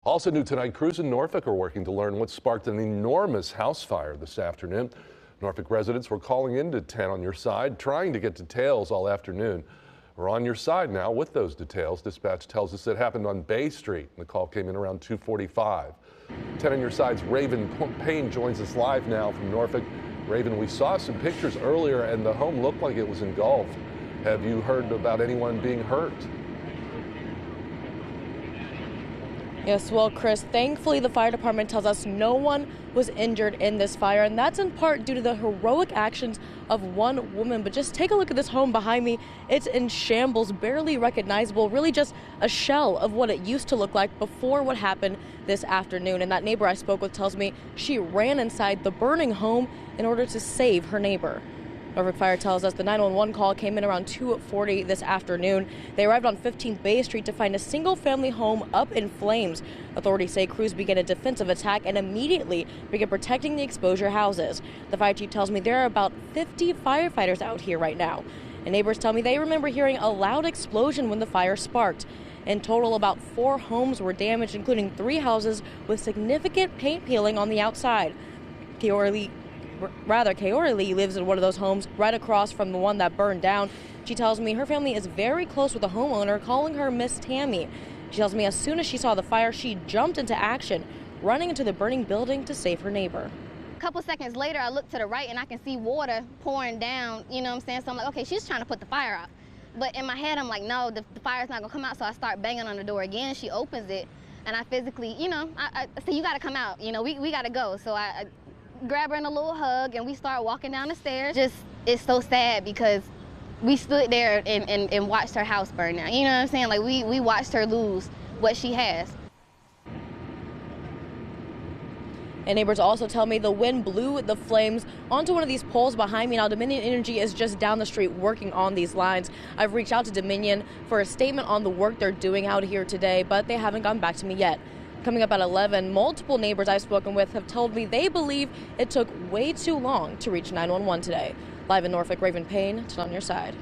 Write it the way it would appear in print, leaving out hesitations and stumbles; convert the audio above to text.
Also new tonight, crews in Norfolk are working to learn what sparked an enormous house fire this afternoon. Norfolk residents were calling into 10 on your side, trying to get details all afternoon. We're on your side now with those details. Dispatch tells us it happened on Bay Street. The call came in around 2:45. 10 on your side's Raven Payne joins us live now from Norfolk. Raven, we saw some pictures earlier and the home looked like it was engulfed. Have you heard about anyone being hurt? Yes, well, Chris, thankfully the fire department tells us no one was injured in this fire, and that's in part due to the heroic actions of one woman. But just take a look at this home behind me. It's in shambles, barely recognizable, really just a shell of what it used to look like before what happened this afternoon. And that neighbor I spoke with tells me she ran inside the burning home in order to save her neighbor. Norfolk Fire tells us the 911 call came in around 2:40 this afternoon. They arrived on 15th Bay Street to find a single-family home up in flames. Authorities say crews began a defensive attack and immediately began protecting the exposure houses. The fire chief tells me there are about 50 firefighters out here right now. And neighbors tell me they remember hearing a loud explosion when the fire sparked. In total, about 4 homes were damaged, including 3 houses with significant paint peeling on the outside. Kaori Lee lives in one of those homes right across from the one that burned down. She tells me her family is very close with the homeowner, calling her Miss Tammy. She tells me as soon as she saw the fire, she jumped into action, running into the burning building to save her neighbor. A couple seconds later, I look to the right and I can see water pouring down, you know what I'm saying? So I'm like, okay, she's trying to put the fire out. But in my head, I'm like, no, the fire's not gonna come out. So I start banging on the door again. She opens it and I physically, I say, you gotta come out, we gotta go. So I grab her in a little hug and we start walking down the stairs. It's so sad because we stood there and watched her house burn down. You know what I'm saying? Like we watched her lose what she has. And neighbors also tell me the wind blew the flames onto one of these poles behind me. Now, Dominion Energy is just down the street working on these lines. I've reached out to Dominion for a statement on the work they're doing out here today, but they haven't gotten back to me yet. Coming up at 11, multiple neighbors I've spoken with have told me they believe it took way too long to reach 911 today. Live in Norfolk, Raven Payne, 10 on your side.